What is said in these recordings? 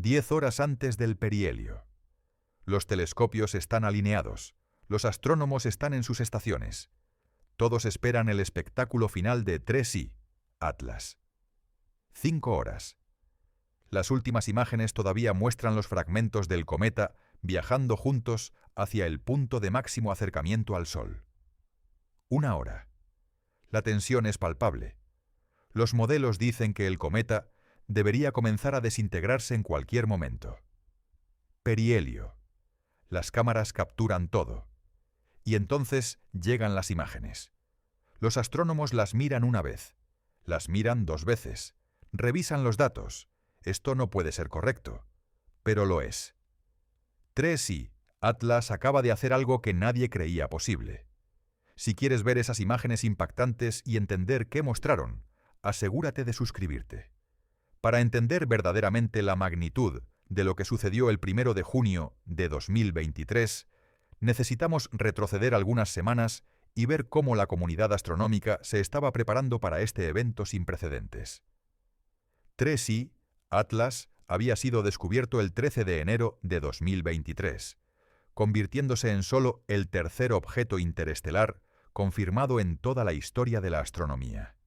10 horas antes del perihelio. Los telescopios están alineados, los astrónomos están en sus estaciones. Todos esperan el espectáculo final de 3I, Atlas. 5 horas. Las últimas imágenes todavía muestran los fragmentos del cometa viajando juntos hacia el punto de máximo acercamiento al Sol. 1 hora. La tensión es palpable. Los modelos dicen que el cometa debería comenzar a desintegrarse en cualquier momento. Perihelio. Las cámaras capturan todo. Y entonces llegan las imágenes. Los astrónomos las miran una vez, las miran 2 veces, revisan los datos. Esto no puede ser correcto, pero lo es. 3I, Atlas acaba de hacer algo que nadie creía posible. Si quieres ver esas imágenes impactantes y entender qué mostraron, asegúrate de suscribirte. Para entender verdaderamente la magnitud de lo que sucedió el 1 de junio de 2023, necesitamos retroceder algunas semanas y ver cómo la comunidad astronómica se estaba preparando para este evento sin precedentes. 3I, Atlas, había sido descubierto el 13 de enero de 2023, convirtiéndose en solo el tercer objeto interestelar confirmado en toda la historia de la astronomía.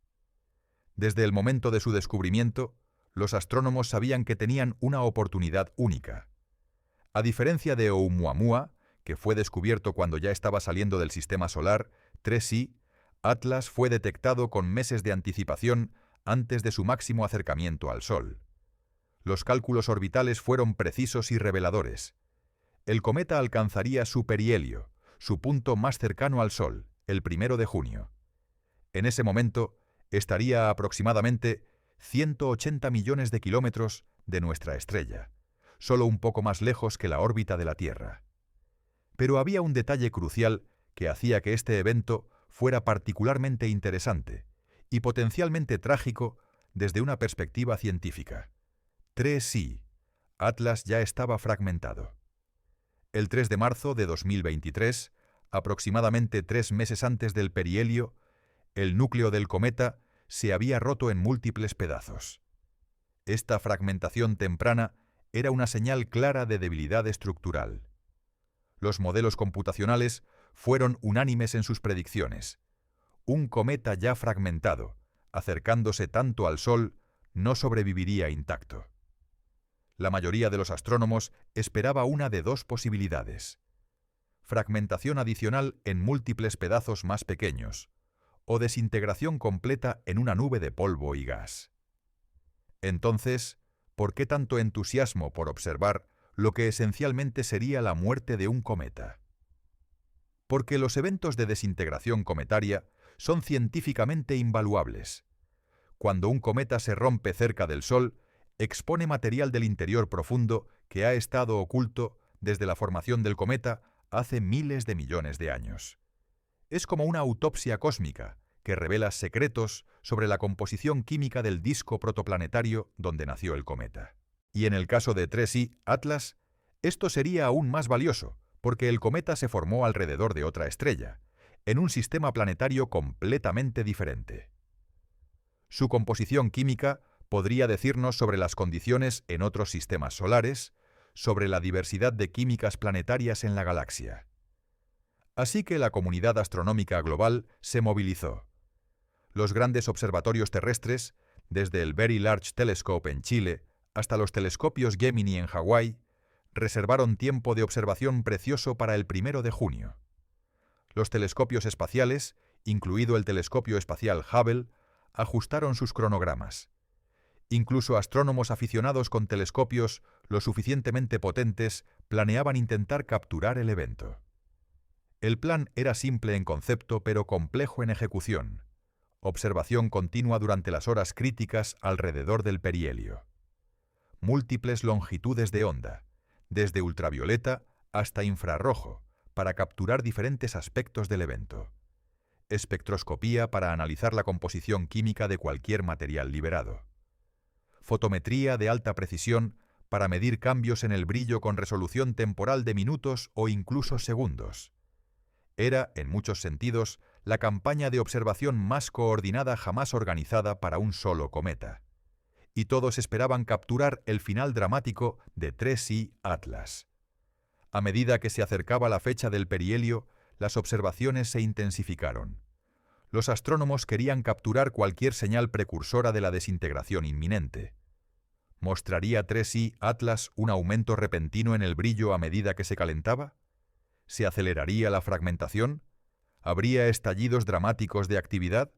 Desde el momento de su descubrimiento, los astrónomos sabían que tenían una oportunidad única. A diferencia de Oumuamua, que fue descubierto cuando ya estaba saliendo del sistema solar, 3I, Atlas fue detectado con meses de anticipación antes de su máximo acercamiento al Sol. Los cálculos orbitales fueron precisos y reveladores. El cometa alcanzaría su perihelio, su punto más cercano al Sol, el 1 de junio. En ese momento, estaría a aproximadamente 180 millones de kilómetros de nuestra estrella, solo un poco más lejos que la órbita de la Tierra. Pero había un detalle crucial que hacía que este evento fuera particularmente interesante y potencialmente trágico desde una perspectiva científica. 3I, Atlas ya estaba fragmentado. El 3 de marzo de 2023, aproximadamente 3 meses antes del perihelio, el núcleo del cometa se había roto en múltiples pedazos. Esta fragmentación temprana era una señal clara de debilidad estructural. Los modelos computacionales fueron unánimes en sus predicciones. Un cometa ya fragmentado, acercándose tanto al Sol, no sobreviviría intacto. La mayoría de los astrónomos esperaba una de 2 posibilidades: fragmentación adicional en múltiples pedazos más pequeños, o desintegración completa en una nube de polvo y gas. Entonces, ¿por qué tanto entusiasmo por observar lo que esencialmente sería la muerte de un cometa? Porque los eventos de desintegración cometaria son científicamente invaluables. Cuando un cometa se rompe cerca del Sol, expone material del interior profundo que ha estado oculto desde la formación del cometa hace miles de millones de años. Es como una autopsia cósmica que revela secretos sobre la composición química del disco protoplanetario donde nació el cometa. Y en el caso de 3I, Atlas, esto sería aún más valioso, porque el cometa se formó alrededor de otra estrella, en un sistema planetario completamente diferente. Su composición química podría decirnos sobre las condiciones en otros sistemas solares, sobre la diversidad de químicas planetarias en la galaxia. Así que la comunidad astronómica global se movilizó. Los grandes observatorios terrestres, desde el Very Large Telescope en Chile hasta los telescopios Gemini en Hawái, reservaron tiempo de observación precioso para el 1 de junio. Los telescopios espaciales, incluido el telescopio espacial Hubble, ajustaron sus cronogramas. Incluso astrónomos aficionados con telescopios lo suficientemente potentes planeaban intentar capturar el evento. El plan era simple en concepto pero complejo en ejecución. Observación continua durante las horas críticas alrededor del perihelio. Múltiples longitudes de onda, desde ultravioleta hasta infrarrojo, para capturar diferentes aspectos del evento. Espectroscopía para analizar la composición química de cualquier material liberado. Fotometría de alta precisión para medir cambios en el brillo con resolución temporal de minutos o incluso segundos. Era, en muchos sentidos, la campaña de observación más coordinada jamás organizada para un solo cometa. y todos esperaban capturar el final dramático de 3I Atlas. A medida que se acercaba la fecha del perihelio, las observaciones se intensificaron. Los astrónomos querían capturar cualquier señal precursora de la desintegración inminente. ¿Mostraría 3I Atlas un aumento repentino en el brillo a medida que se calentaba? ¿Se aceleraría la fragmentación? ¿Habría estallidos dramáticos de actividad?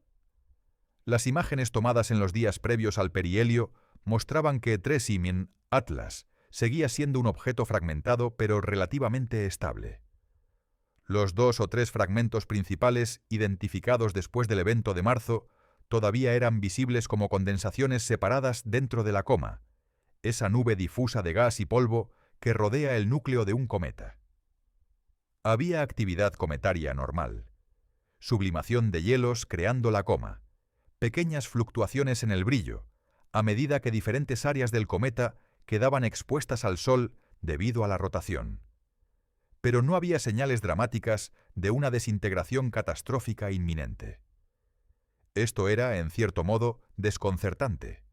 Las imágenes tomadas en los días previos al perihelio mostraban que 3I Atlas seguía siendo un objeto fragmentado pero relativamente estable. Los 2 o 3 fragmentos principales, identificados después del evento de marzo, todavía eran visibles como condensaciones separadas dentro de la coma, esa nube difusa de gas y polvo que rodea el núcleo de un cometa. Había actividad cometaria normal. Sublimación de hielos creando la coma, pequeñas fluctuaciones en el brillo, a medida que diferentes áreas del cometa quedaban expuestas al Sol debido a la rotación. Pero no había señales dramáticas de una desintegración catastrófica inminente. Esto era, en cierto modo, desconcertante.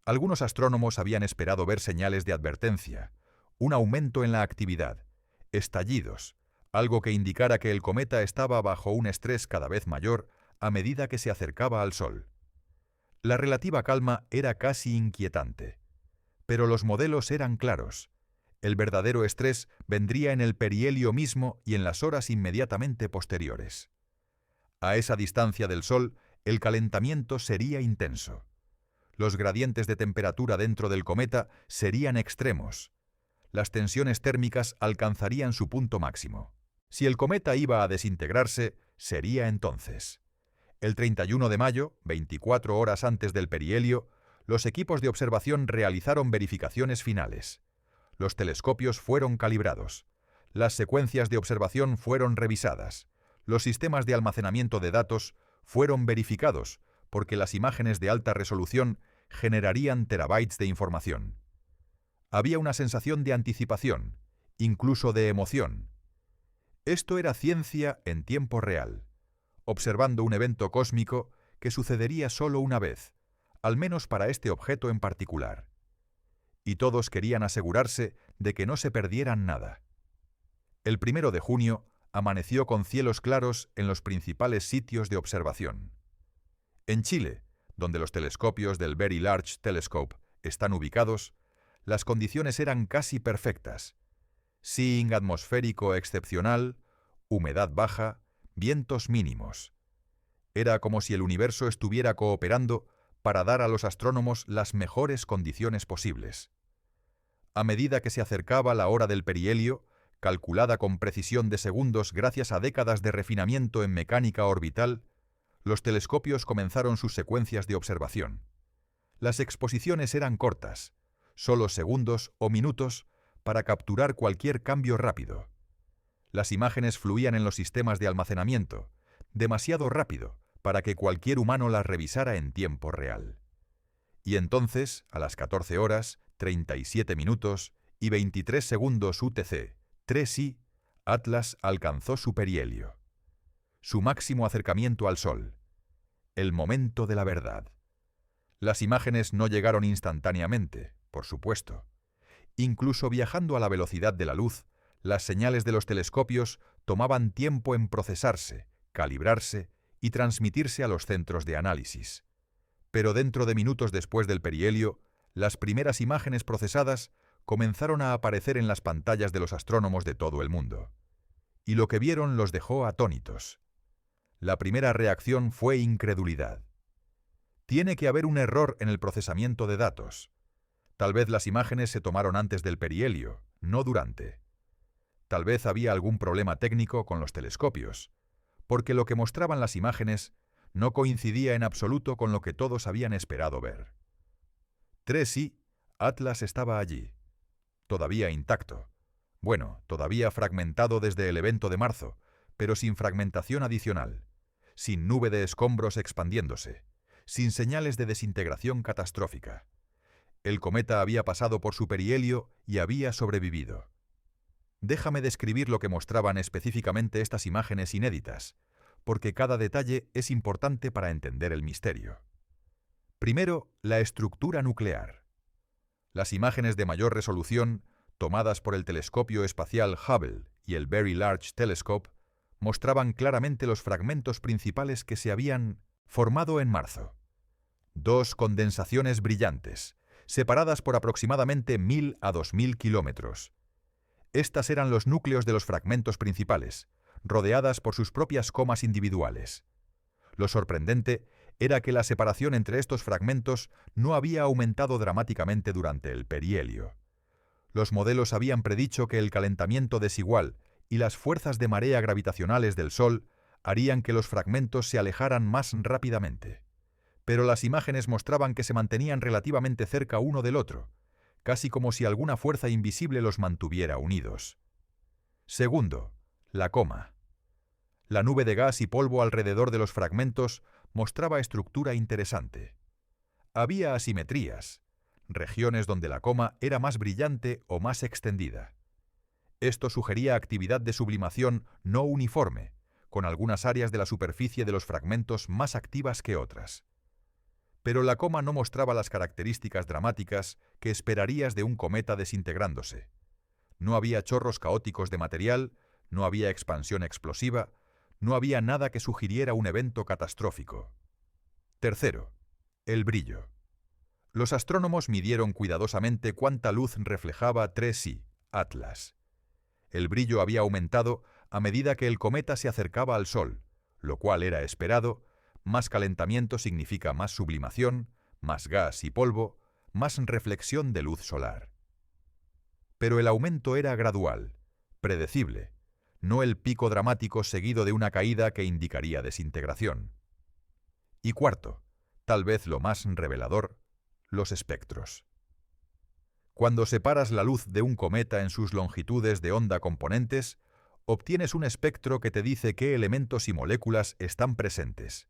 Algunos astrónomos habían esperado ver señales de advertencia, un aumento en la actividad, estallidos, algo que indicara que el cometa estaba bajo un estrés cada vez mayor a medida que se acercaba al Sol. La relativa calma era casi inquietante. Pero los modelos eran claros. El verdadero estrés vendría en el perihelio mismo y en las horas inmediatamente posteriores. A esa distancia del Sol, el calentamiento sería intenso. Los gradientes de temperatura dentro del cometa serían extremos. Las tensiones térmicas alcanzarían su punto máximo. Si el cometa iba a desintegrarse, sería entonces. El 31 de mayo, 24 horas antes del perihelio, los equipos de observación realizaron verificaciones finales. Los telescopios fueron calibrados. Las secuencias de observación fueron revisadas. Los sistemas de almacenamiento de datos fueron verificados, porque las imágenes de alta resolución generarían terabytes de información. Había una sensación de anticipación, incluso de emoción. Esto era ciencia en tiempo real, observando un evento cósmico que sucedería solo una vez, al menos para este objeto en particular. Y todos querían asegurarse de que no se perdieran nada. El 1 de junio amaneció con cielos claros en los principales sitios de observación. En Chile, donde los telescopios del Very Large Telescope están ubicados, las condiciones eran casi perfectas. Seeing atmosférico excepcional, humedad baja, vientos mínimos. Era como si el universo estuviera cooperando para dar a los astrónomos las mejores condiciones posibles. A medida que se acercaba la hora del perihelio, calculada con precisión de segundos gracias a décadas de refinamiento en mecánica orbital, los telescopios comenzaron sus secuencias de observación. Las exposiciones eran cortas, solo segundos o minutos para capturar cualquier cambio rápido. Las imágenes fluían en los sistemas de almacenamiento, demasiado rápido para que cualquier humano las revisara en tiempo real. Y entonces, a las 14 horas, 37 minutos y 23 segundos UTC, 3I, Atlas alcanzó su perihelio. Su máximo acercamiento al Sol. El momento de la verdad. Las imágenes no llegaron instantáneamente, por supuesto. Incluso viajando a la velocidad de la luz, las señales de los telescopios tomaban tiempo en procesarse, calibrarse y transmitirse a los centros de análisis. Pero dentro de minutos después del perihelio, las primeras imágenes procesadas comenzaron a aparecer en las pantallas de los astrónomos de todo el mundo. Y lo que vieron los dejó atónitos. La primera reacción fue incredulidad. Tiene que haber un error en el procesamiento de datos. Tal vez las imágenes se tomaron antes del perihelio, no durante. Tal vez había algún problema técnico con los telescopios, porque lo que mostraban las imágenes no coincidía en absoluto con lo que todos habían esperado ver. 3I, Atlas estaba allí, todavía intacto. Bueno, todavía fragmentado desde el evento de marzo, pero sin fragmentación adicional, sin nube de escombros expandiéndose, sin señales de desintegración catastrófica. El cometa había pasado por su perihelio y había sobrevivido. Déjame describir lo que mostraban específicamente estas imágenes inéditas, porque cada detalle es importante para entender el misterio. Primero, la estructura nuclear. Las imágenes de mayor resolución, tomadas por el telescopio espacial Hubble y el Very Large Telescope, mostraban claramente los fragmentos principales que se habían formado en marzo. Dos condensaciones brillantes, separadas por aproximadamente 1000 a 2000 kilómetros. Estas eran los núcleos de los fragmentos principales, rodeadas por sus propias comas individuales. Lo sorprendente era que la separación entre estos fragmentos no había aumentado dramáticamente durante el perihelio. Los modelos habían predicho que el calentamiento desigual y las fuerzas de marea gravitacionales del Sol harían que los fragmentos se alejaran más rápidamente. Pero las imágenes mostraban que se mantenían relativamente cerca uno del otro, casi como si alguna fuerza invisible los mantuviera unidos. Segundo, la coma. La nube de gas y polvo alrededor de los fragmentos mostraba estructura interesante. Había asimetrías, regiones donde la coma era más brillante o más extendida. Esto sugería actividad de sublimación no uniforme, con algunas áreas de la superficie de los fragmentos más activas que otras. Pero la coma no mostraba las características dramáticas que esperarías de un cometa desintegrándose. No había chorros caóticos de material, no había expansión explosiva, no había nada que sugiriera un evento catastrófico. Tercero, el brillo. Los astrónomos midieron cuidadosamente cuánta luz reflejaba 3i, Atlas. El brillo había aumentado a medida que el cometa se acercaba al Sol, lo cual era esperado. Más calentamiento significa más sublimación, más gas y polvo, más reflexión de luz solar. Pero el aumento era gradual, predecible, no el pico dramático seguido de una caída que indicaría desintegración. Y cuarto, tal vez lo más revelador, los espectros. Cuando separas la luz de un cometa en sus longitudes de onda componentes, obtienes un espectro que te dice qué elementos y moléculas están presentes.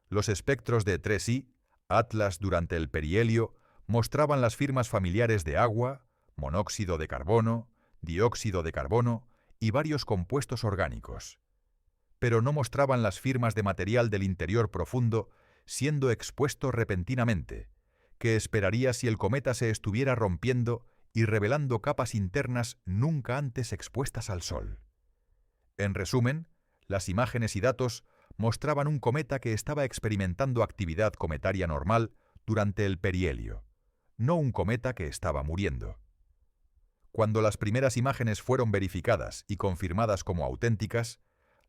Los espectros de 3i, Atlas durante el perihelio, mostraban las firmas familiares de agua, monóxido de carbono, dióxido de carbono y varios compuestos orgánicos. Pero no mostraban las firmas de material del interior profundo siendo expuesto repentinamente, que esperaría si el cometa se estuviera rompiendo y revelando capas internas nunca antes expuestas al Sol. En resumen, las imágenes y datos mostraban un cometa que estaba experimentando actividad cometaria normal durante el perihelio, no un cometa que estaba muriendo. Cuando las primeras imágenes fueron verificadas y confirmadas como auténticas,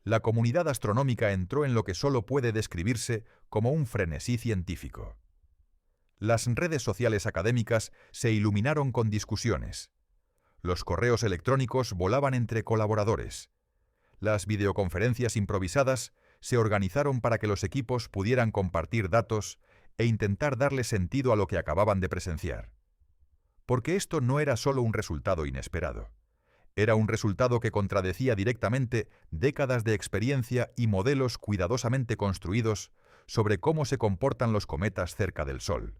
la comunidad astronómica entró en lo que solo puede describirse como un frenesí científico. Las redes sociales académicas se iluminaron con discusiones. Los correos electrónicos volaban entre colaboradores. Las videoconferencias improvisadas se organizaron para que los equipos pudieran compartir datos e intentar darle sentido a lo que acababan de presenciar. Porque esto no era solo un resultado inesperado. Era un resultado que contradecía directamente décadas de experiencia y modelos cuidadosamente construidos sobre cómo se comportan los cometas cerca del Sol.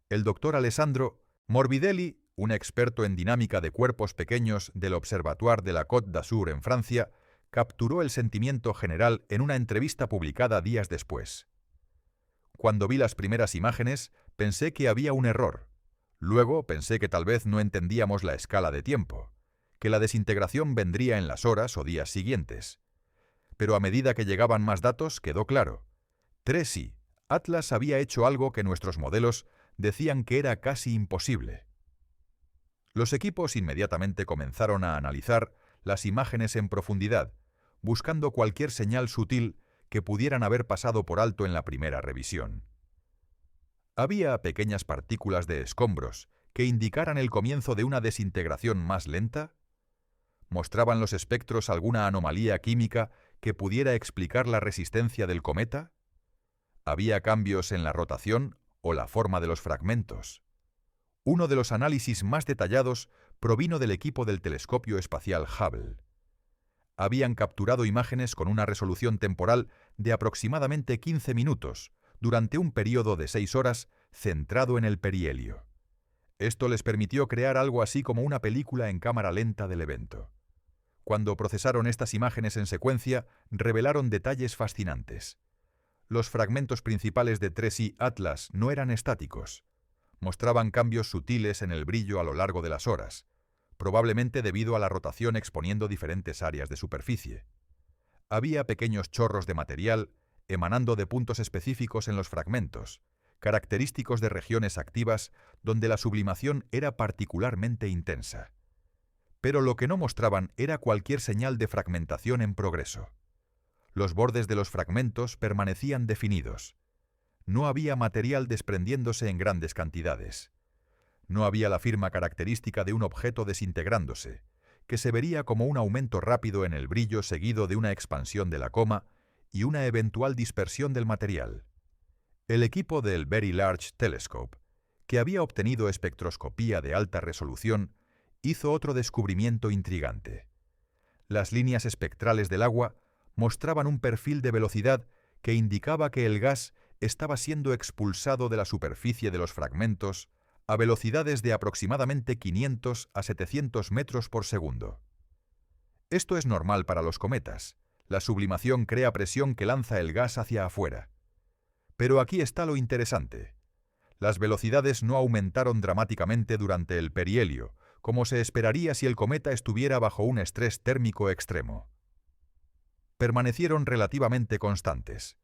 El doctor Alessandro Morbidelli, un experto en dinámica de cuerpos pequeños del Observatoire de la Côte d'Azur en Francia, capturó el sentimiento general en una entrevista publicada días después. Cuando vi las primeras imágenes, pensé que había un error. Luego pensé que tal vez no entendíamos la escala de tiempo, que la desintegración vendría en las horas o días siguientes. Pero a medida que llegaban más datos, quedó claro. 3i, Atlas había hecho algo que nuestros modelos decían que era casi imposible. Los equipos inmediatamente comenzaron a analizar las imágenes en profundidad, buscando cualquier señal sutil que pudieran haber pasado por alto en la primera revisión. Había pequeñas partículas de escombros que indicaran el comienzo de una desintegración más lenta. ¿Mostraban los espectros alguna anomalía química que pudiera explicar la resistencia del cometa? ¿Había cambios en la rotación o la forma de los fragmentos? Uno de los análisis más detallados provino del equipo del telescopio espacial Hubble. Habían capturado imágenes con una resolución temporal de aproximadamente 15 minutos, durante un periodo de 6 horas centrado en el perihelio. Esto les permitió crear algo así como una película en cámara lenta del evento. Cuando procesaron estas imágenes en secuencia, revelaron detalles fascinantes. Los fragmentos principales de 3I Atlas no eran estáticos. Mostraban cambios sutiles en el brillo a lo largo de las horas, probablemente debido a la rotación exponiendo diferentes áreas de superficie. Había pequeños chorros de material emanando de puntos específicos en los fragmentos, característicos de regiones activas donde la sublimación era particularmente intensa. Pero lo que no mostraban era cualquier señal de fragmentación en progreso. Los bordes de los fragmentos permanecían definidos. No había material desprendiéndose en grandes cantidades. No había la firma característica de un objeto desintegrándose, que se vería como un aumento rápido en el brillo seguido de una expansión de la coma y una eventual dispersión del material. El equipo del Very Large Telescope, que había obtenido espectroscopía de alta resolución, hizo otro descubrimiento intrigante. Las líneas espectrales del agua mostraban un perfil de velocidad que indicaba que el gas estaba siendo expulsado de la superficie de los fragmentos a velocidades de aproximadamente 500 a 700 metros por segundo. Esto es normal para los cometas. La sublimación crea presión que lanza el gas hacia afuera. Pero aquí está lo interesante. Las velocidades no aumentaron dramáticamente durante el perihelio, como se esperaría si el cometa estuviera bajo un estrés térmico extremo. Permanecieron relativamente constantes.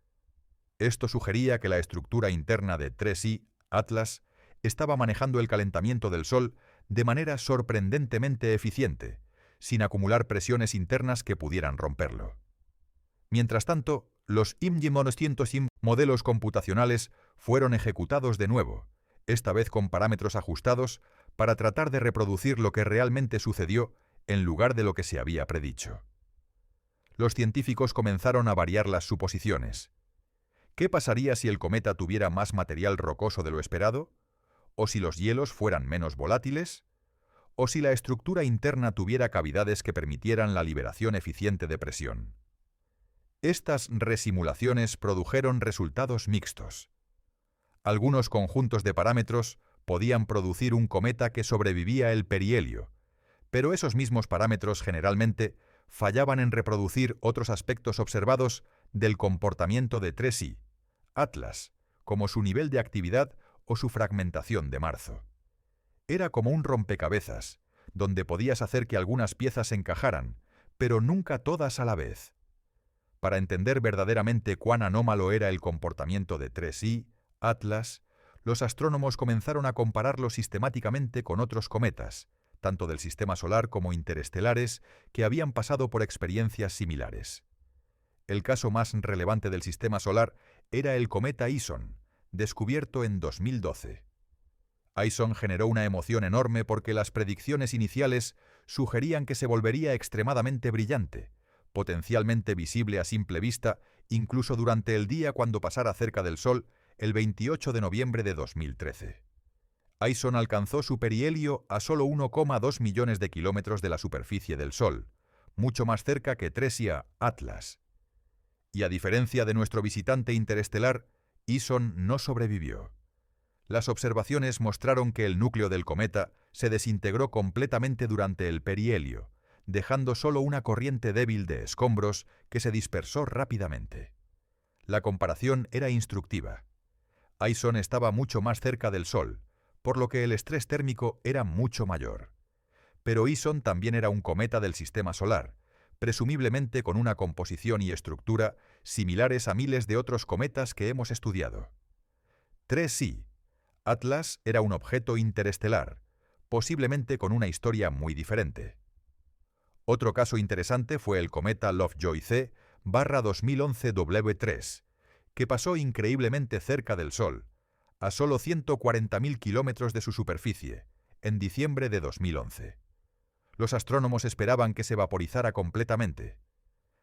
Esto sugería que la estructura interna de 3I Atlas estaba manejando el calentamiento del Sol de manera sorprendentemente eficiente, sin acumular presiones internas que pudieran romperlo. Mientras tanto, los IMG-900 modelos computacionales fueron ejecutados de nuevo, esta vez con parámetros ajustados para tratar de reproducir lo que realmente sucedió en lugar de lo que se había predicho. Los científicos comenzaron a variar las suposiciones. ¿Qué pasaría si el cometa tuviera más material rocoso de lo esperado? ¿O si los hielos fueran menos volátiles? ¿O si la estructura interna tuviera cavidades que permitieran la liberación eficiente de presión? Estas resimulaciones produjeron resultados mixtos. Algunos conjuntos de parámetros podían producir un cometa que sobrevivía el perihelio, pero esos mismos parámetros generalmente fallaban en reproducir otros aspectos observados del comportamiento de 3I Atlas, como su nivel de actividad o su fragmentación de marzo. Era como un rompecabezas, donde podías hacer que algunas piezas encajaran, pero nunca todas a la vez. Para entender verdaderamente cuán anómalo era el comportamiento de 3I Atlas, los astrónomos comenzaron a compararlo sistemáticamente con otros cometas, tanto del sistema solar como interestelares, que habían pasado por experiencias similares. El caso más relevante del sistema solar era el cometa Ison, descubierto en 2012. Ison generó una emoción enorme porque las predicciones iniciales sugerían que se volvería extremadamente brillante, potencialmente visible a simple vista, incluso durante el día cuando pasara cerca del Sol el 28 de noviembre de 2013. Ison alcanzó su perihelio a solo 1,2 millones de kilómetros de la superficie del Sol, mucho más cerca que 3I Atlas. Y a diferencia de nuestro visitante interestelar, Ison no sobrevivió. Las observaciones mostraron que el núcleo del cometa se desintegró completamente durante el perihelio, dejando solo una corriente débil de escombros que se dispersó rápidamente. La comparación era instructiva. Ison estaba mucho más cerca del Sol, por lo que el estrés térmico era mucho mayor. Pero Ison también era un cometa del sistema solar, presumiblemente con una composición y estructura similares a miles de otros cometas que hemos estudiado. 3I Atlas era un objeto interestelar, posiblemente con una historia muy diferente. Otro caso interesante fue el cometa Lovejoy C/2011 W3, que pasó increíblemente cerca del Sol, a solo 140.000 kilómetros de su superficie, en diciembre de 2011. Los astrónomos esperaban que se vaporizara completamente,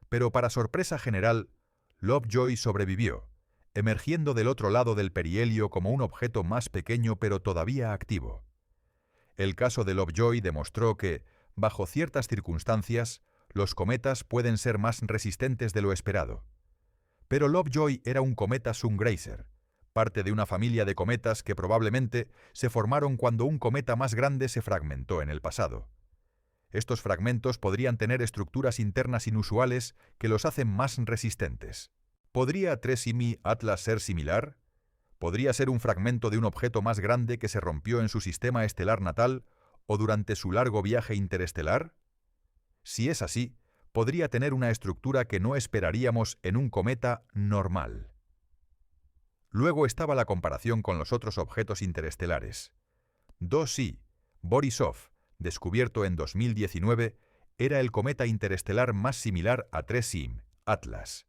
pero para sorpresa general, Lovejoy sobrevivió, emergiendo del otro lado del perihelio como un objeto más pequeño pero todavía activo. El caso de Lovejoy demostró que, bajo ciertas circunstancias, los cometas pueden ser más resistentes de lo esperado. Pero Lovejoy era un cometa Sungrazer, parte de una familia de cometas que probablemente se formaron cuando un cometa más grande se fragmentó en el pasado. Estos fragmentos podrían tener estructuras internas inusuales que los hacen más resistentes. ¿Podría 3I Atlas ser similar? ¿Podría ser un fragmento de un objeto más grande que se rompió en su sistema estelar natal o durante su largo viaje interestelar? Si es así, podría tener una estructura que no esperaríamos en un cometa normal. Luego estaba la comparación con los otros objetos interestelares. 2I, Borisov, descubierto en 2019, era el cometa interestelar más similar a 3I, Atlas.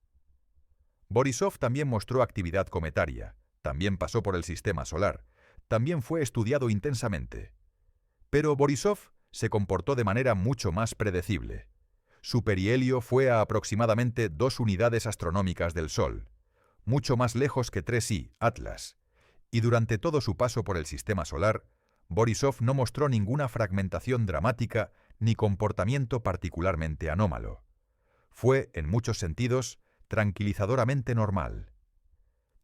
Borisov también mostró actividad cometaria, también pasó por el sistema solar, también fue estudiado intensamente. Pero Borisov se comportó de manera mucho más predecible. Su perihelio fue a aproximadamente 2 unidades astronómicas del Sol, mucho más lejos que 3I, Atlas, y durante todo su paso por el sistema solar, Borisov no mostró ninguna fragmentación dramática ni comportamiento particularmente anómalo. Fue, en muchos sentidos, tranquilizadoramente normal.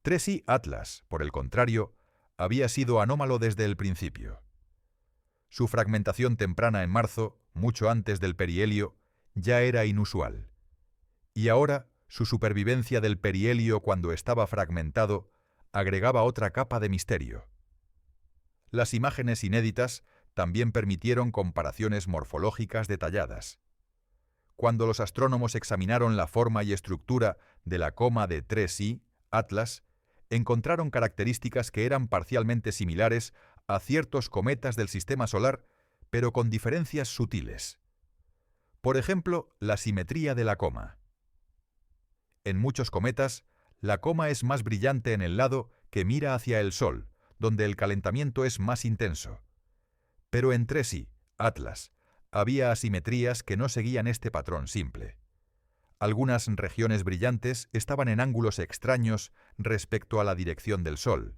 3I Atlas, por el contrario, había sido anómalo desde el principio. Su fragmentación temprana en marzo, mucho antes del perihelio, ya era inusual. Y ahora, su supervivencia del perihelio cuando estaba fragmentado agregaba otra capa de misterio. Las imágenes inéditas también permitieron comparaciones morfológicas detalladas. Cuando los astrónomos examinaron la forma y estructura de la coma de 3I, Atlas, encontraron características que eran parcialmente similares a ciertos cometas del sistema solar, pero con diferencias sutiles. Por ejemplo, la simetría de la coma. En muchos cometas, la coma es más brillante en el lado que mira hacia el Sol, donde el calentamiento es más intenso. Pero en 3I, Atlas, había asimetrías que no seguían este patrón simple. Algunas regiones brillantes estaban en ángulos extraños respecto a la dirección del Sol,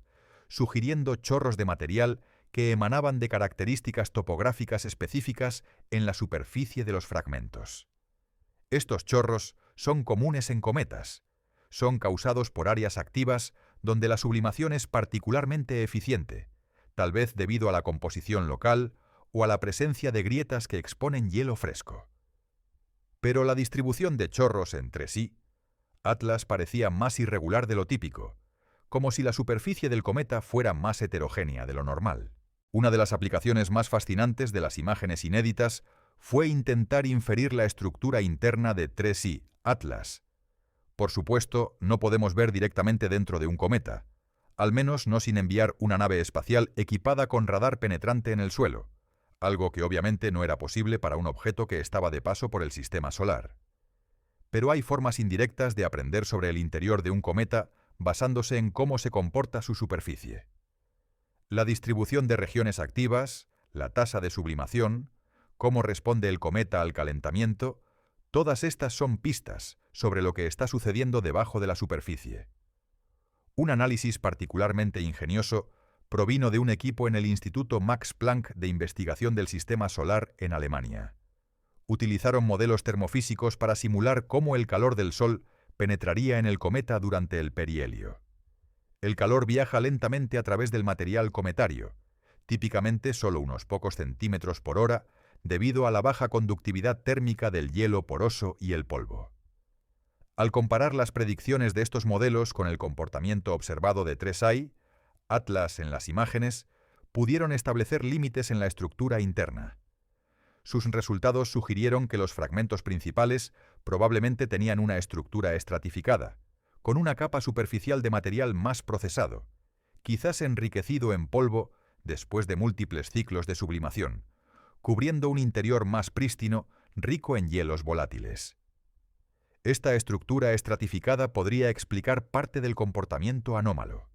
sugiriendo chorros de material que emanaban de características topográficas específicas en la superficie de los fragmentos. Estos chorros son comunes en cometas. Son causados por áreas activas donde la sublimación es particularmente eficiente, tal vez debido a la composición local o a la presencia de grietas que exponen hielo fresco. Pero la distribución de chorros entre sí, Atlas parecía más irregular de lo típico, como si la superficie del cometa fuera más heterogénea de lo normal. Una de las aplicaciones más fascinantes de las imágenes inéditas fue intentar inferir la estructura interna de 3I, Atlas. Por supuesto, no podemos ver directamente dentro de un cometa, al menos no sin enviar una nave espacial equipada con radar penetrante en el suelo, algo que obviamente no era posible para un objeto que estaba de paso por el sistema solar. Pero hay formas indirectas de aprender sobre el interior de un cometa basándose en cómo se comporta su superficie. La distribución de regiones activas, la tasa de sublimación, cómo responde el cometa al calentamiento, todas estas son pistas sobre lo que está sucediendo debajo de la superficie. Un análisis particularmente ingenioso provino de un equipo en el Instituto Max Planck de Investigación del Sistema Solar en Alemania. Utilizaron modelos termofísicos para simular cómo el calor del Sol penetraría en el cometa durante el perihelio. El calor viaja lentamente a través del material cometario, típicamente solo unos pocos centímetros por hora, debido a la baja conductividad térmica del hielo poroso y el polvo. Al comparar las predicciones de estos modelos con el comportamiento observado de 3I, Atlas en las imágenes, pudieron establecer límites en la estructura interna. Sus resultados sugirieron que los fragmentos principales probablemente tenían una estructura estratificada, con una capa superficial de material más procesado, quizás enriquecido en polvo después de múltiples ciclos de sublimación, cubriendo un interior más prístino, rico en hielos volátiles. Esta estructura estratificada podría explicar parte del comportamiento anómalo.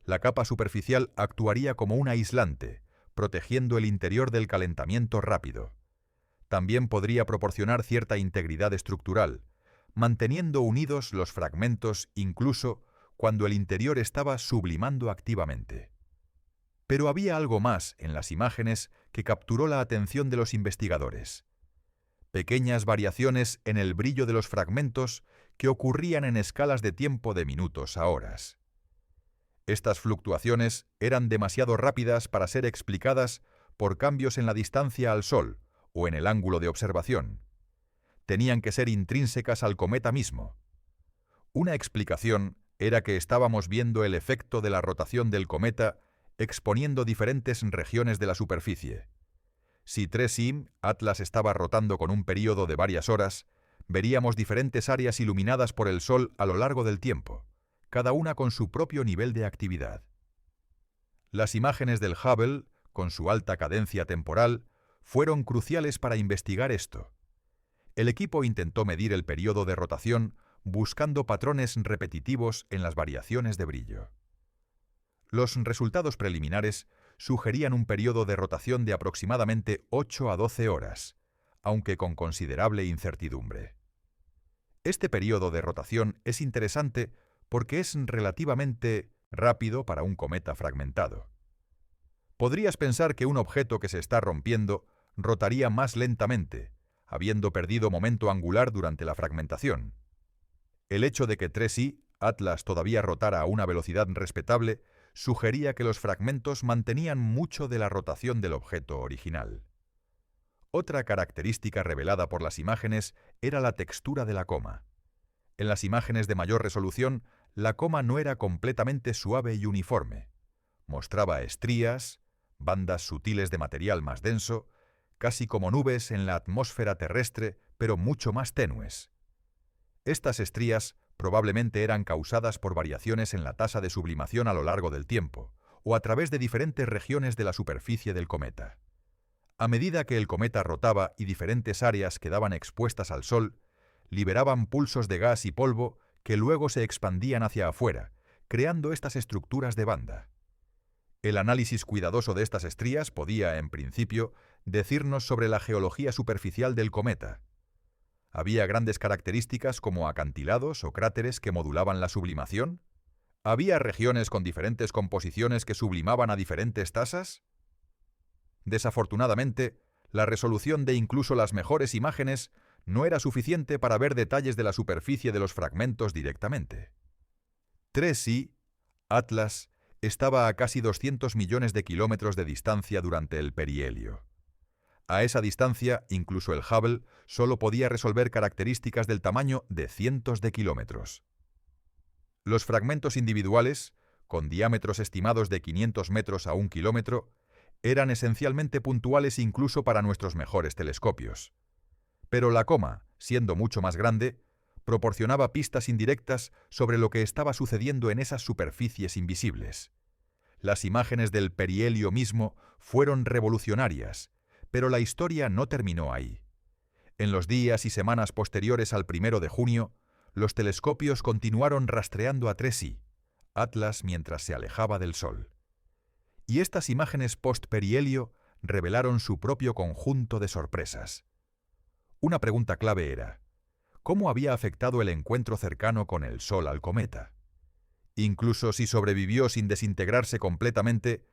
La capa superficial actuaría como un aislante, protegiendo el interior del calentamiento rápido. También podría proporcionar cierta integridad estructural, manteniendo unidos los fragmentos incluso cuando el interior estaba sublimando activamente. Pero había algo más en las imágenes que capturó la atención de los investigadores. Pequeñas variaciones en el brillo de los fragmentos que ocurrían en escalas de tiempo de minutos a horas. Estas fluctuaciones eran demasiado rápidas para ser explicadas por cambios en la distancia al Sol o en el ángulo de observación. Tenían que ser intrínsecas al cometa mismo. Una explicación era que estábamos viendo el efecto de la rotación del cometa exponiendo diferentes regiones de la superficie. Si 3i Atlas estaba rotando con un período de varias horas, veríamos diferentes áreas iluminadas por el Sol a lo largo del tiempo, cada una con su propio nivel de actividad. Las imágenes del Hubble, con su alta cadencia temporal, fueron cruciales para investigar esto. El equipo intentó medir el período de rotación buscando patrones repetitivos en las variaciones de brillo. Los resultados preliminares sugerían un periodo de rotación de aproximadamente 8 a 12 horas, aunque con considerable incertidumbre. Este periodo de rotación es interesante porque es relativamente rápido para un cometa fragmentado. Podrías pensar que un objeto que se está rompiendo rotaría más lentamente, habiendo perdido momento angular durante la fragmentación. El hecho de que 3i Atlas todavía rotara a una velocidad respetable sugería que los fragmentos mantenían mucho de la rotación del objeto original. Otra característica revelada por las imágenes era la textura de la coma. En las imágenes de mayor resolución, la coma no era completamente suave y uniforme. Mostraba estrías, bandas sutiles de material más denso, casi como nubes en la atmósfera terrestre, pero mucho más tenues. Estas estrías probablemente eran causadas por variaciones en la tasa de sublimación a lo largo del tiempo, o a través de diferentes regiones de la superficie del cometa. A medida que el cometa rotaba y diferentes áreas quedaban expuestas al Sol, liberaban pulsos de gas y polvo que luego se expandían hacia afuera, creando estas estructuras de banda. El análisis cuidadoso de estas estrías podía, en principio, decirnos sobre la geología superficial del cometa. ¿Había grandes características como acantilados o cráteres que modulaban la sublimación? ¿Había regiones con diferentes composiciones que sublimaban a diferentes tasas? Desafortunadamente, la resolución de incluso las mejores imágenes no era suficiente para ver detalles de la superficie de los fragmentos directamente. 3i Atlas estaba a casi 200 millones de kilómetros de distancia durante el perihelio. A esa distancia, incluso el Hubble solo podía resolver características del tamaño de cientos de kilómetros. Los fragmentos individuales, con diámetros estimados de 500 metros a 1 kilómetro, eran esencialmente puntuales incluso para nuestros mejores telescopios. Pero la coma, siendo mucho más grande, proporcionaba pistas indirectas sobre lo que estaba sucediendo en esas superficies invisibles. Las imágenes del perihelio mismo fueron revolucionarias, pero la historia no terminó ahí. En los días y semanas posteriores al 1 de junio, los telescopios continuaron rastreando a 3i Atlas mientras se alejaba del Sol. Y estas imágenes post-perihelio revelaron su propio conjunto de sorpresas. Una pregunta clave era: ¿cómo había afectado el encuentro cercano con el Sol al cometa? Incluso si sobrevivió sin desintegrarse completamente,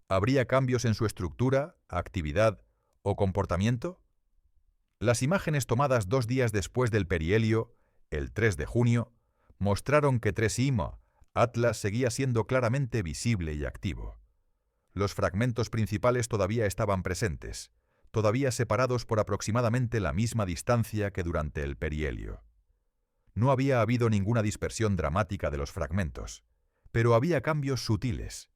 ¿habría cambios en su estructura, actividad o comportamiento? Las imágenes tomadas 2 días después del perihelio, el 3 de junio, mostraron que 3i Atlas seguía siendo claramente visible y activo. Los fragmentos principales todavía estaban presentes, todavía separados por aproximadamente la misma distancia que durante el perihelio. No había habido ninguna dispersión dramática de los fragmentos, pero había cambios sutiles.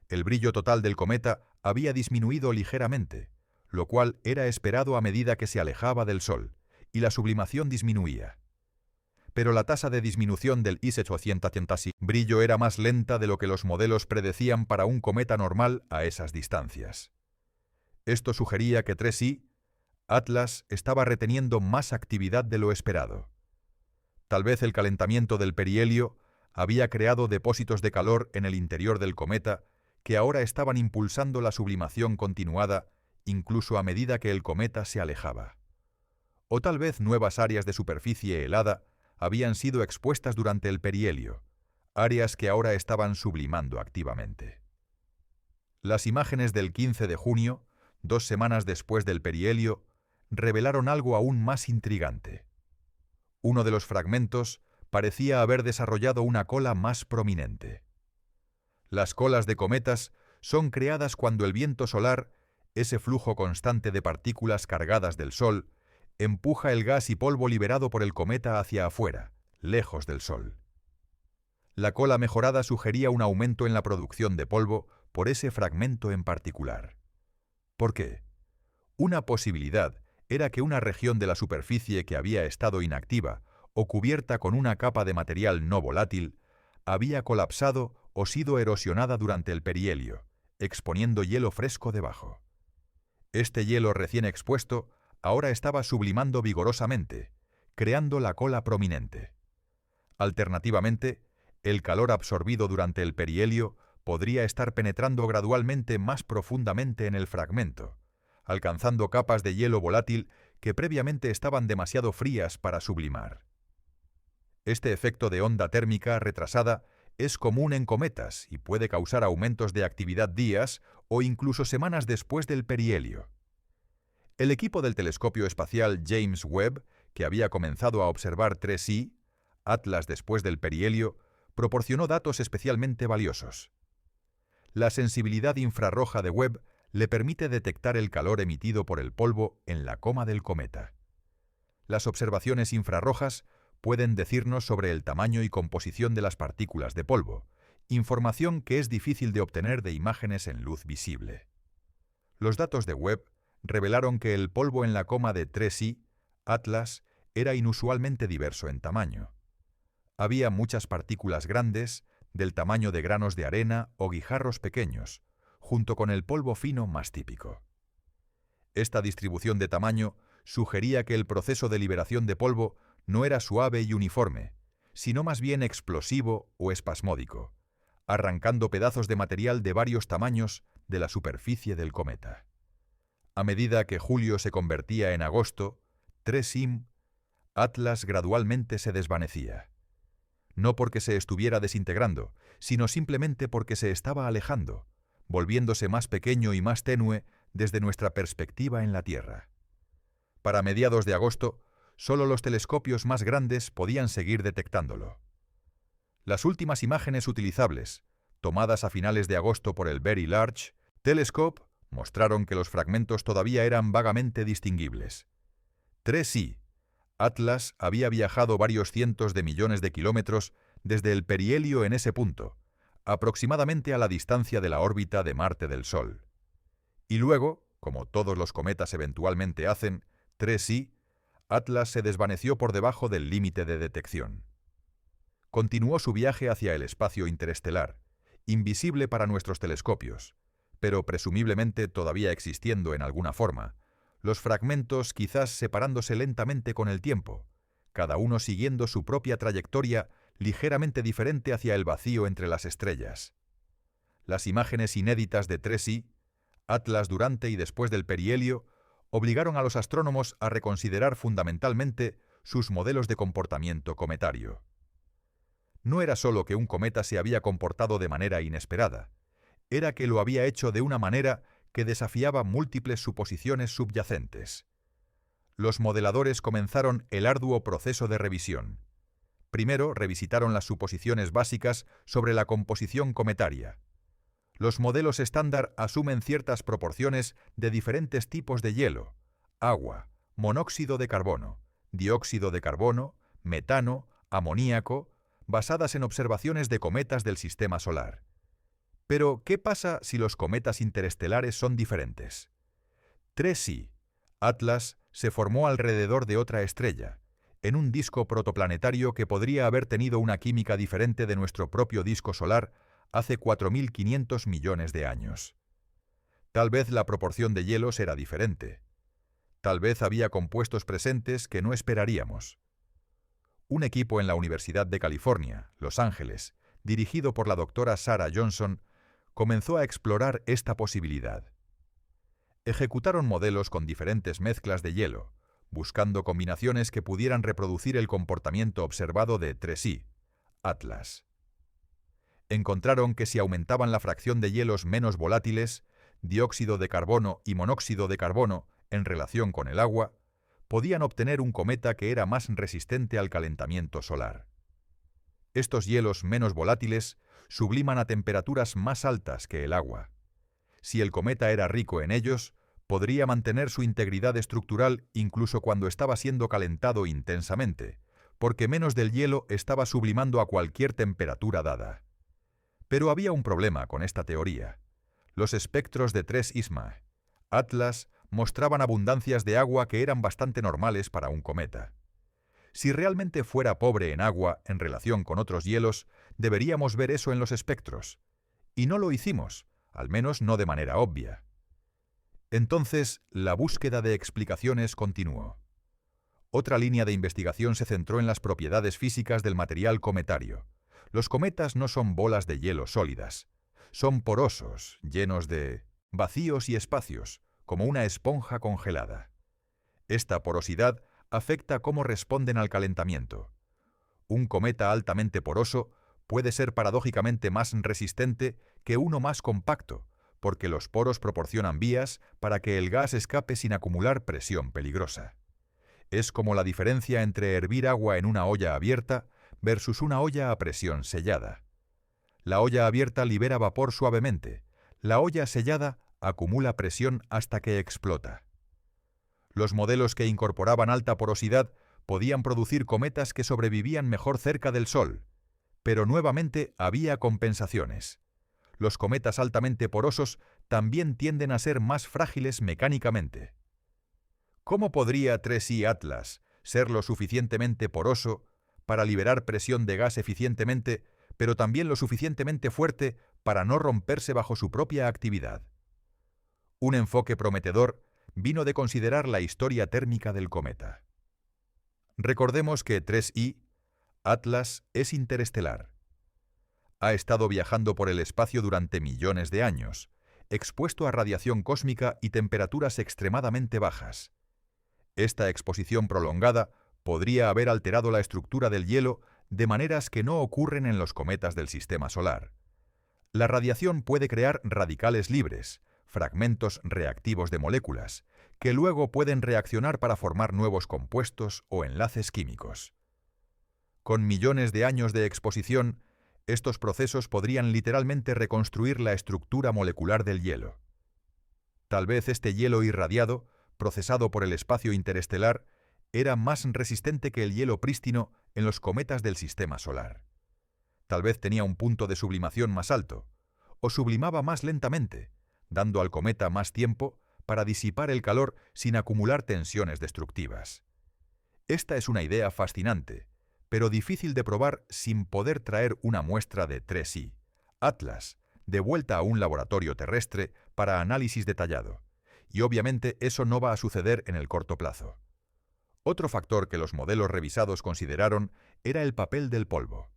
El brillo total del cometa había disminuido ligeramente, lo cual era esperado a medida que se alejaba del Sol, y la sublimación disminuía. Pero la tasa de disminución del IS-880 brillo era más lenta de lo que los modelos predecían para un cometa normal a esas distancias. Esto sugería que 3i Atlas estaba reteniendo más actividad de lo esperado. Tal vez el calentamiento del perihelio había creado depósitos de calor en el interior del cometa que ahora estaban impulsando la sublimación continuada incluso a medida que el cometa se alejaba. O tal vez nuevas áreas de superficie helada habían sido expuestas durante el perihelio, áreas que ahora estaban sublimando activamente. Las imágenes del 15 de junio, 2 semanas después del perihelio, revelaron algo aún más intrigante. Uno de los fragmentos parecía haber desarrollado una cola más prominente. Las colas de cometas son creadas cuando el viento solar, ese flujo constante de partículas cargadas del Sol, empuja el gas y polvo liberado por el cometa hacia afuera, lejos del Sol. La cola mejorada sugería un aumento en la producción de polvo por ese fragmento en particular. ¿Por qué? Una posibilidad era que una región de la superficie que había estado inactiva o cubierta con una capa de material no volátil había colapsado o sido erosionada durante el perihelio, exponiendo hielo fresco debajo. Este hielo recién expuesto ahora estaba sublimando vigorosamente, creando la cola prominente. Alternativamente, el calor absorbido durante el perihelio podría estar penetrando gradualmente más profundamente en el fragmento, alcanzando capas de hielo volátil que previamente estaban demasiado frías para sublimar. Este efecto de onda térmica retrasada es común en cometas y puede causar aumentos de actividad días o incluso semanas después del perihelio. El equipo del telescopio espacial James Webb, que había comenzado a observar 3I, Atlas después del perihelio, proporcionó datos especialmente valiosos. La sensibilidad infrarroja de Webb le permite detectar el calor emitido por el polvo en la coma del cometa. Las observaciones infrarrojas pueden decirnos sobre el tamaño y composición de las partículas de polvo, información que es difícil de obtener de imágenes en luz visible. Los datos de Webb revelaron que el polvo en la coma de 3I, Atlas, era inusualmente diverso en tamaño. Había muchas partículas grandes, del tamaño de granos de arena o guijarros pequeños, junto con el polvo fino más típico. Esta distribución de tamaño sugería que el proceso de liberación de polvo no era suave y uniforme, sino más bien explosivo o espasmódico, arrancando pedazos de material de varios tamaños de la superficie del cometa. A medida que julio se convertía en agosto, 3I, Atlas gradualmente se desvanecía. No porque se estuviera desintegrando, sino simplemente porque se estaba alejando, volviéndose más pequeño y más tenue desde nuestra perspectiva en la Tierra. Para mediados de agosto, solo los telescopios más grandes podían seguir detectándolo. Las últimas imágenes utilizables, tomadas a finales de agosto por el Very Large Telescope, mostraron que los fragmentos todavía eran vagamente distinguibles. 3I, Atlas había viajado varios cientos de millones de kilómetros desde el perihelio en ese punto, aproximadamente a la distancia de la órbita de Marte del Sol. Y luego, como todos los cometas eventualmente hacen, 3I, Atlas se desvaneció por debajo del límite de detección. Continuó su viaje hacia el espacio interestelar, invisible para nuestros telescopios, pero presumiblemente todavía existiendo en alguna forma, los fragmentos quizás separándose lentamente con el tiempo, cada uno siguiendo su propia trayectoria ligeramente diferente hacia el vacío entre las estrellas. Las imágenes inéditas de 3I, Atlas durante y después del perihelio, obligaron a los astrónomos a reconsiderar fundamentalmente sus modelos de comportamiento cometario. No era solo que un cometa se había comportado de manera inesperada, era que lo había hecho de una manera que desafiaba múltiples suposiciones subyacentes. Los modeladores comenzaron el arduo proceso de revisión. Primero revisitaron las suposiciones básicas sobre la composición cometaria. Los modelos estándar asumen ciertas proporciones de diferentes tipos de hielo, agua, monóxido de carbono, dióxido de carbono, metano, amoníaco, basadas en observaciones de cometas del sistema solar. Pero, ¿qué pasa si los cometas interestelares son diferentes? 3I, Atlas, se formó alrededor de otra estrella, en un disco protoplanetario que podría haber tenido una química diferente de nuestro propio disco solar hace 4.500 millones de años. Tal vez la proporción de hielos era diferente. Tal vez había compuestos presentes que no esperaríamos. Un equipo en la Universidad de California, Los Ángeles, dirigido por la doctora Sarah Johnson, comenzó a explorar esta posibilidad. Ejecutaron modelos con diferentes mezclas de hielo, buscando combinaciones que pudieran reproducir el comportamiento observado de 3I, Atlas. Encontraron que si aumentaban la fracción de hielos menos volátiles, dióxido de carbono y monóxido de carbono, en relación con el agua, podían obtener un cometa que era más resistente al calentamiento solar. Estos hielos menos volátiles subliman a temperaturas más altas que el agua. Si el cometa era rico en ellos, podría mantener su integridad estructural incluso cuando estaba siendo calentado intensamente, porque menos del hielo estaba sublimando a cualquier temperatura dada. Pero había un problema con esta teoría. Los espectros de 3I Atlas mostraban abundancias de agua que eran bastante normales para un cometa. Si realmente fuera pobre en agua en relación con otros hielos, deberíamos ver eso en los espectros. Y no lo hicimos, al menos no de manera obvia. Entonces, la búsqueda de explicaciones continuó. Otra línea de investigación se centró en las propiedades físicas del material cometario. Los cometas no son bolas de hielo sólidas. Son porosos, llenos de vacíos y espacios, como una esponja congelada. Esta porosidad afecta cómo responden al calentamiento. Un cometa altamente poroso puede ser paradójicamente más resistente que uno más compacto, porque los poros proporcionan vías para que el gas escape sin acumular presión peligrosa. Es como la diferencia entre hervir agua en una olla abierta versus una olla a presión sellada. La olla abierta libera vapor suavemente. La olla sellada acumula presión hasta que explota. Los modelos que incorporaban alta porosidad podían producir cometas que sobrevivían mejor cerca del Sol, pero nuevamente había compensaciones. Los cometas altamente porosos también tienden a ser más frágiles mecánicamente. ¿Cómo podría 3I Atlas ser lo suficientemente poroso para liberar presión de gas eficientemente, pero también lo suficientemente fuerte para no romperse bajo su propia actividad? Un enfoque prometedor vino de considerar la historia térmica del cometa. Recordemos que 3I Atlas es interestelar. Ha estado viajando por el espacio durante millones de años, expuesto a radiación cósmica y temperaturas extremadamente bajas. Esta exposición prolongada podría haber alterado la estructura del hielo de maneras que no ocurren en los cometas del sistema solar. La radiación puede crear radicales libres, fragmentos reactivos de moléculas, que luego pueden reaccionar para formar nuevos compuestos o enlaces químicos. Con millones de años de exposición, estos procesos podrían literalmente reconstruir la estructura molecular del hielo. Tal vez este hielo irradiado, procesado por el espacio interestelar, era más resistente que el hielo prístino en los cometas del sistema solar. Tal vez tenía un punto de sublimación más alto, o sublimaba más lentamente, dando al cometa más tiempo para disipar el calor sin acumular tensiones destructivas. Esta es una idea fascinante, pero difícil de probar sin poder traer una muestra de 3I Atlas de vuelta a un laboratorio terrestre para análisis detallado, y obviamente eso no va a suceder en el corto plazo. Otro factor que los modelos revisados consideraron era el papel del polvo.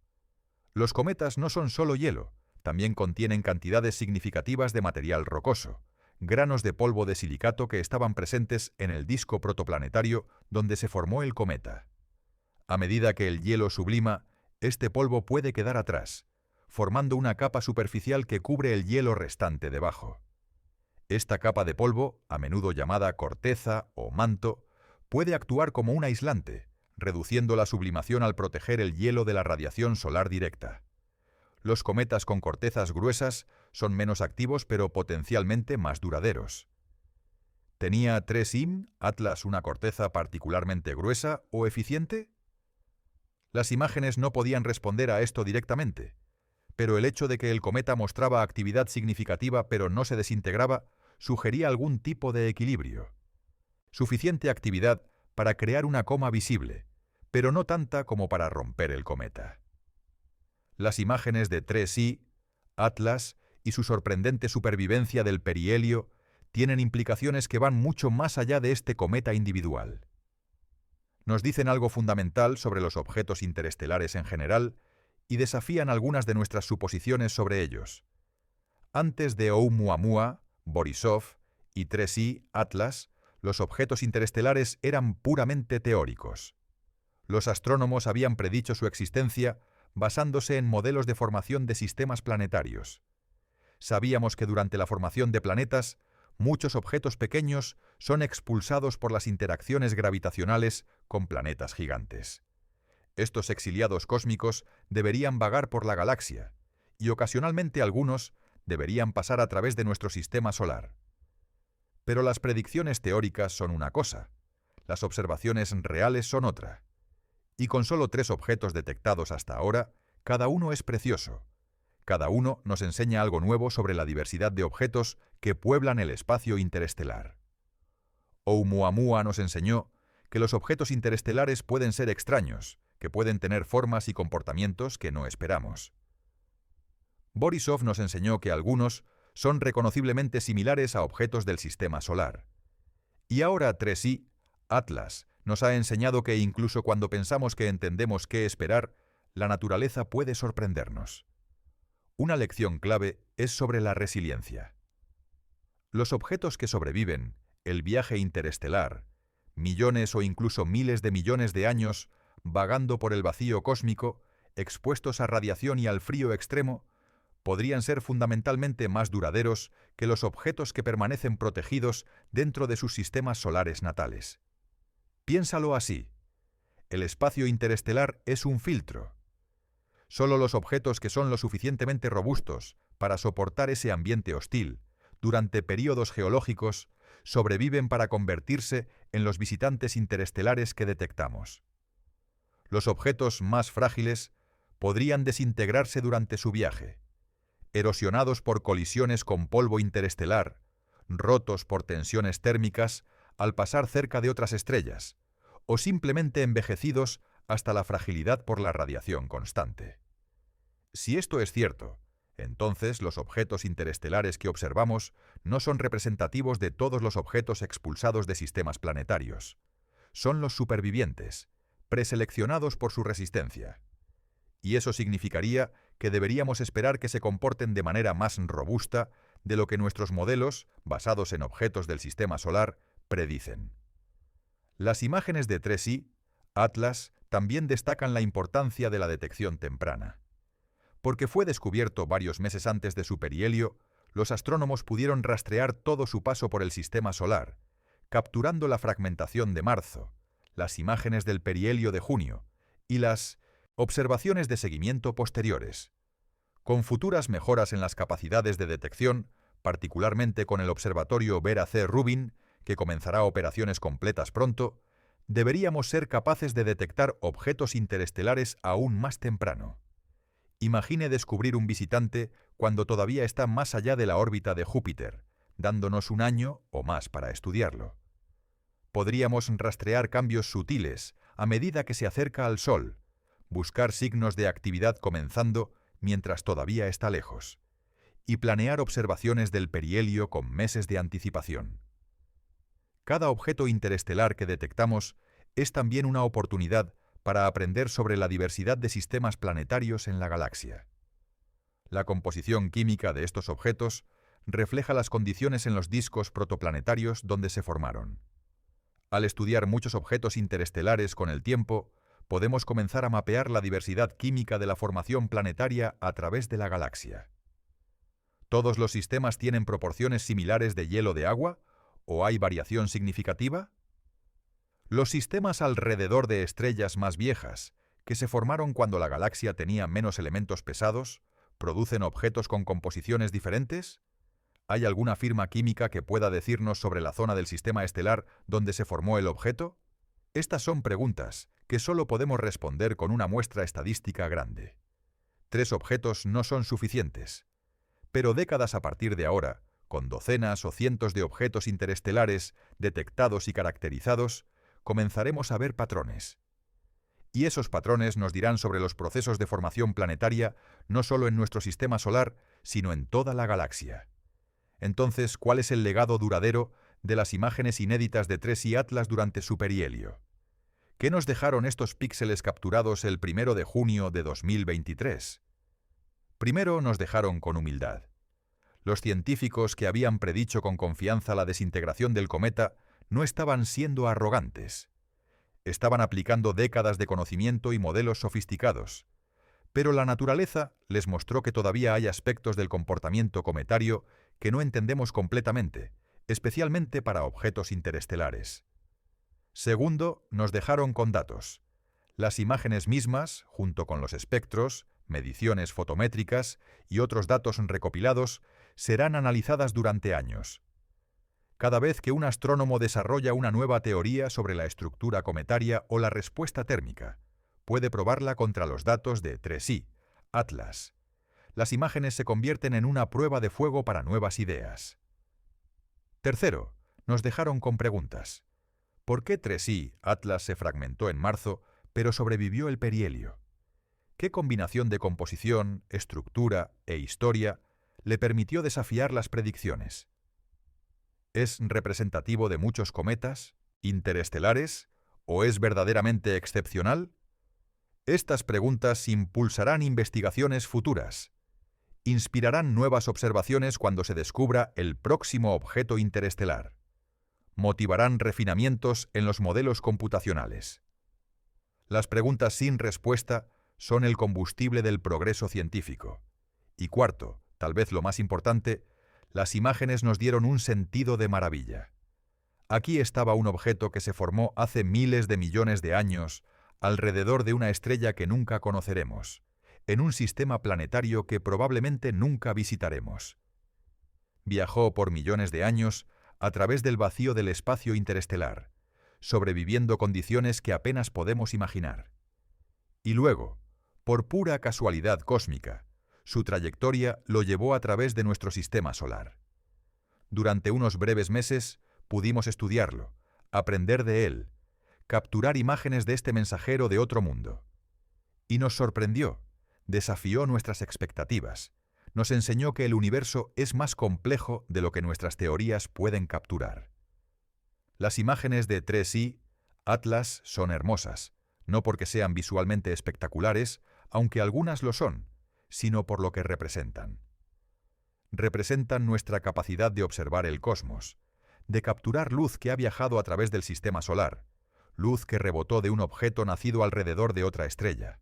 Los cometas no son solo hielo, también contienen cantidades significativas de material rocoso, granos de polvo de silicato que estaban presentes en el disco protoplanetario donde se formó el cometa. A medida que el hielo sublima, este polvo puede quedar atrás, formando una capa superficial que cubre el hielo restante debajo. Esta capa de polvo, a menudo llamada corteza o manto, puede actuar como un aislante, reduciendo la sublimación al proteger el hielo de la radiación solar directa. Los cometas con cortezas gruesas son menos activos pero potencialmente más duraderos. ¿Tenía 3I Atlas una corteza particularmente gruesa o eficiente? Las imágenes no podían responder a esto directamente, pero el hecho de que el cometa mostraba actividad significativa pero no se desintegraba sugería algún tipo de equilibrio. Suficiente actividad para crear una coma visible, pero no tanta como para romper el cometa. Las imágenes de 3I Atlas y su sorprendente supervivencia del perihelio tienen implicaciones que van mucho más allá de este cometa individual. Nos dicen algo fundamental sobre los objetos interestelares en general y desafían algunas de nuestras suposiciones sobre ellos. Antes de Oumuamua, Borisov y 3I Atlas, los objetos interestelares eran puramente teóricos. Los astrónomos habían predicho su existencia basándose en modelos de formación de sistemas planetarios. Sabíamos que durante la formación de planetas, muchos objetos pequeños son expulsados por las interacciones gravitacionales con planetas gigantes. Estos exiliados cósmicos deberían vagar por la galaxia, y ocasionalmente algunos deberían pasar a través de nuestro sistema solar. Pero las predicciones teóricas son una cosa, las observaciones reales son otra. Y con solo 3 objetos detectados hasta ahora, cada uno es precioso. Cada uno nos enseña algo nuevo sobre la diversidad de objetos que pueblan el espacio interestelar. Oumuamua nos enseñó que los objetos interestelares pueden ser extraños, que pueden tener formas y comportamientos que no esperamos. Borisov nos enseñó que algunos son reconociblemente similares a objetos del sistema solar. Y ahora 3i, Atlas, nos ha enseñado que incluso cuando pensamos que entendemos qué esperar, la naturaleza puede sorprendernos. Una lección clave es sobre la resiliencia. Los objetos que sobreviven, el viaje interestelar, millones o incluso miles de millones de años vagando por el vacío cósmico, expuestos a radiación y al frío extremo, podrían ser fundamentalmente más duraderos que los objetos que permanecen protegidos dentro de sus sistemas solares natales. Piénsalo así. El espacio interestelar es un filtro. Solo los objetos que son lo suficientemente robustos para soportar ese ambiente hostil durante períodos geológicos sobreviven para convertirse en los visitantes interestelares que detectamos. Los objetos más frágiles podrían desintegrarse durante su viaje, erosionados por colisiones con polvo interestelar, rotos por tensiones térmicas al pasar cerca de otras estrellas, o simplemente envejecidos hasta la fragilidad por la radiación constante. Si esto es cierto, entonces los objetos interestelares que observamos no son representativos de todos los objetos expulsados de sistemas planetarios. Son los supervivientes, preseleccionados por su resistencia. Y eso significaría que deberíamos esperar que se comporten de manera más robusta de lo que nuestros modelos, basados en objetos del sistema solar, predicen. Las imágenes de 3i, Atlas, también destacan la importancia de la detección temprana. Porque fue descubierto varios meses antes de su perihelio, los astrónomos pudieron rastrear todo su paso por el sistema solar, capturando la fragmentación de marzo, las imágenes del perihelio de junio y las observaciones de seguimiento posteriores. Con futuras mejoras en las capacidades de detección, particularmente con el observatorio Vera C. Rubin, que comenzará operaciones completas pronto, deberíamos ser capaces de detectar objetos interestelares aún más temprano. Imagine descubrir un visitante cuando todavía está más allá de la órbita de Júpiter, dándonos un año o más para estudiarlo. Podríamos rastrear cambios sutiles a medida que se acerca al Sol, buscar signos de actividad comenzando mientras todavía está lejos, y planear observaciones del perihelio con meses de anticipación. Cada objeto interestelar que detectamos es también una oportunidad para aprender sobre la diversidad de sistemas planetarios en la galaxia. La composición química de estos objetos refleja las condiciones en los discos protoplanetarios donde se formaron. Al estudiar muchos objetos interestelares con el tiempo, podemos comenzar a mapear la diversidad química de la formación planetaria a través de la galaxia. ¿Todos los sistemas tienen proporciones similares de hielo de agua o hay variación significativa? Los sistemas alrededor de estrellas más viejas, que se formaron cuando la galaxia tenía menos elementos pesados, ¿producen objetos con composiciones diferentes? ¿Hay alguna firma química que pueda decirnos sobre la zona del sistema estelar donde se formó el objeto? Estas son preguntas que solo podemos responder con una muestra estadística grande. 3 objetos no son suficientes. Pero décadas a partir de ahora, con docenas o cientos de objetos interestelares detectados y caracterizados, comenzaremos a ver patrones. Y esos patrones nos dirán sobre los procesos de formación planetaria no solo en nuestro sistema solar, sino en toda la galaxia. Entonces, ¿cuál es el legado duradero de las imágenes inéditas de 3i Atlas durante su perihelio? ¿Qué nos dejaron estos píxeles capturados el 1 de junio de 2023? Primero nos dejaron con humildad. Los científicos que habían predicho con confianza la desintegración del cometa no estaban siendo arrogantes. Estaban aplicando décadas de conocimiento y modelos sofisticados. Pero la naturaleza les mostró que todavía hay aspectos del comportamiento cometario que no entendemos completamente, especialmente para objetos interestelares. Segundo, nos dejaron con datos. Las imágenes mismas, junto con los espectros, mediciones fotométricas y otros datos recopilados, serán analizadas durante años. Cada vez que un astrónomo desarrolla una nueva teoría sobre la estructura cometaria o la respuesta térmica, puede probarla contra los datos de 3i, Atlas. Las imágenes se convierten en una prueba de fuego para nuevas ideas. Tercero, nos dejaron con preguntas. ¿Por qué 3i, Atlas, se fragmentó en marzo, pero sobrevivió el perihelio? ¿Qué combinación de composición, estructura e historia le permitió desafiar las predicciones? ¿Es representativo de muchos cometas, interestelares, o es verdaderamente excepcional? Estas preguntas impulsarán investigaciones futuras. Inspirarán nuevas observaciones cuando se descubra el próximo objeto interestelar. Motivarán refinamientos en los modelos computacionales. Las preguntas sin respuesta son el combustible del progreso científico. Y cuarto, tal vez lo más importante, las imágenes nos dieron un sentido de maravilla. Aquí estaba un objeto que se formó hace miles de millones de años alrededor de una estrella que nunca conoceremos, en un sistema planetario que probablemente nunca visitaremos. Viajó por millones de años a través del vacío del espacio interestelar, sobreviviendo condiciones que apenas podemos imaginar. Y luego, por pura casualidad cósmica, su trayectoria lo llevó a través de nuestro sistema solar. Durante unos breves meses pudimos estudiarlo, aprender de él, capturar imágenes de este mensajero de otro mundo. Y nos sorprendió, desafió nuestras expectativas, nos enseñó que el universo es más complejo de lo que nuestras teorías pueden capturar. Las imágenes de 3i, Atlas, son hermosas, no porque sean visualmente espectaculares, aunque algunas lo son, sino por lo que representan. Representan nuestra capacidad de observar el cosmos, de capturar luz que ha viajado a través del sistema solar, luz que rebotó de un objeto nacido alrededor de otra estrella.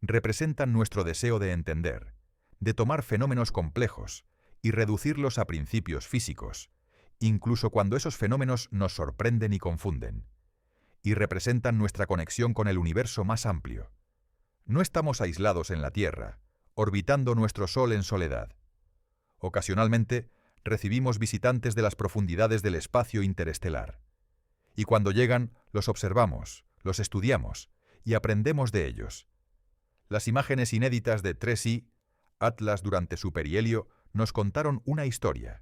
Representan nuestro deseo de entender, de tomar fenómenos complejos y reducirlos a principios físicos, incluso cuando esos fenómenos nos sorprenden y confunden. Y representan nuestra conexión con el universo más amplio. No estamos aislados en la Tierra, orbitando nuestro Sol en soledad. Ocasionalmente, recibimos visitantes de las profundidades del espacio interestelar. Y cuando llegan, los observamos, los estudiamos y aprendemos de ellos. Las imágenes inéditas de 3i, Atlas durante su perihelio, nos contaron una historia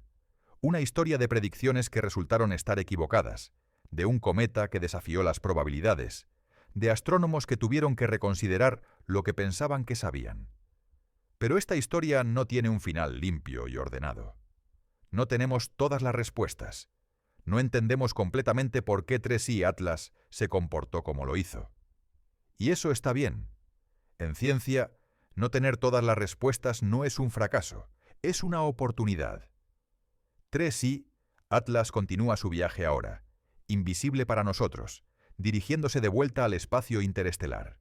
de predicciones que resultaron estar equivocadas, de un cometa que desafió las probabilidades, de astrónomos que tuvieron que reconsiderar lo que pensaban que sabían. Pero esta historia no tiene un final limpio y ordenado. No tenemos todas las respuestas. No entendemos completamente por qué 3i Atlas se comportó como lo hizo. Y eso está bien. En ciencia, no tener todas las respuestas no es un fracaso, es una oportunidad. 3i, Atlas continúa su viaje ahora, invisible para nosotros, dirigiéndose de vuelta al espacio interestelar.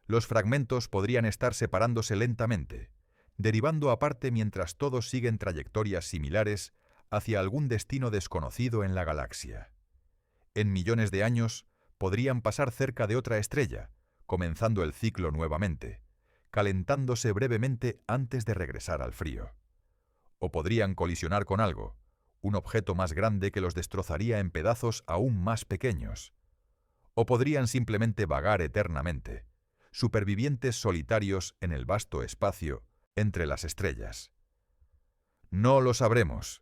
Los fragmentos podrían estar separándose lentamente, derivando aparte mientras todos siguen trayectorias similares hacia algún destino desconocido en la galaxia. En millones de años, podrían pasar cerca de otra estrella, comenzando el ciclo nuevamente, calentándose brevemente antes de regresar al frío. O podrían colisionar con algo, un objeto más grande que los destrozaría en pedazos aún más pequeños. O podrían simplemente vagar eternamente, supervivientes solitarios en el vasto espacio entre las estrellas. No lo sabremos.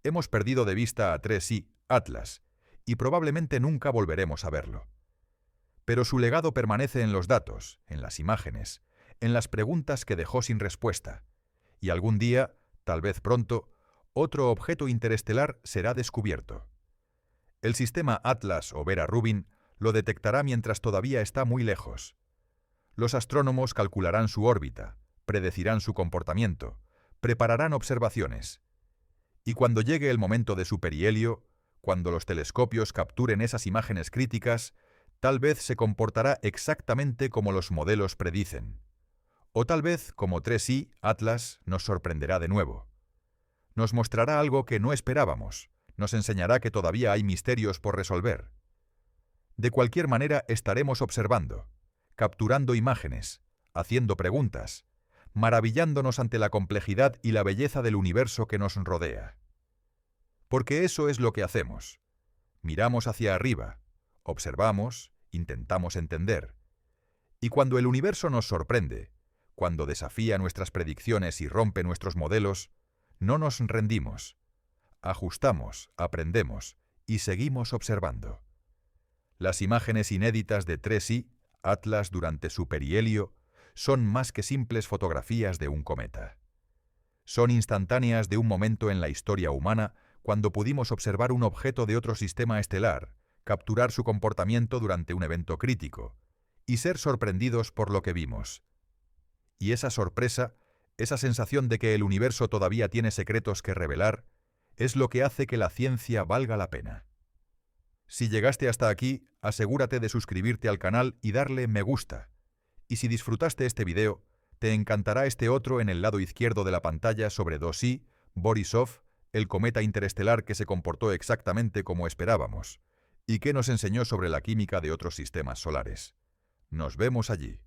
Hemos perdido de vista a 3i, Atlas, y probablemente nunca volveremos a verlo. Pero su legado permanece en los datos, en las imágenes, en las preguntas que dejó sin respuesta, y algún día, tal vez pronto, otro objeto interestelar será descubierto. El sistema Atlas o Vera Rubin lo detectará mientras todavía está muy lejos. Los astrónomos calcularán su órbita, predecirán su comportamiento, prepararán observaciones. Y cuando llegue el momento de su perihelio, cuando los telescopios capturen esas imágenes críticas, tal vez se comportará exactamente como los modelos predicen. O tal vez, como 3i, Atlas, nos sorprenderá de nuevo. Nos mostrará algo que no esperábamos, nos enseñará que todavía hay misterios por resolver. De cualquier manera, estaremos observando, capturando imágenes, haciendo preguntas, maravillándonos ante la complejidad y la belleza del universo que nos rodea. Porque eso es lo que hacemos. Miramos hacia arriba, observamos, intentamos entender. Y cuando el universo nos sorprende, cuando desafía nuestras predicciones y rompe nuestros modelos, no nos rendimos. Ajustamos, aprendemos y seguimos observando. Las imágenes inéditas de 3I, Atlas durante su perihelio, son más que simples fotografías de un cometa. Son instantáneas de un momento en la historia humana cuando pudimos observar un objeto de otro sistema estelar, capturar su comportamiento durante un evento crítico y ser sorprendidos por lo que vimos. Y esa sorpresa, esa sensación de que el universo todavía tiene secretos que revelar, es lo que hace que la ciencia valga la pena. Si llegaste hasta aquí, asegúrate de suscribirte al canal y darle me gusta. Y si disfrutaste este video, te encantará este otro en el lado izquierdo de la pantalla sobre 2I, Borisov, el cometa interestelar que se comportó exactamente como esperábamos, y que nos enseñó sobre la química de otros sistemas solares. Nos vemos allí.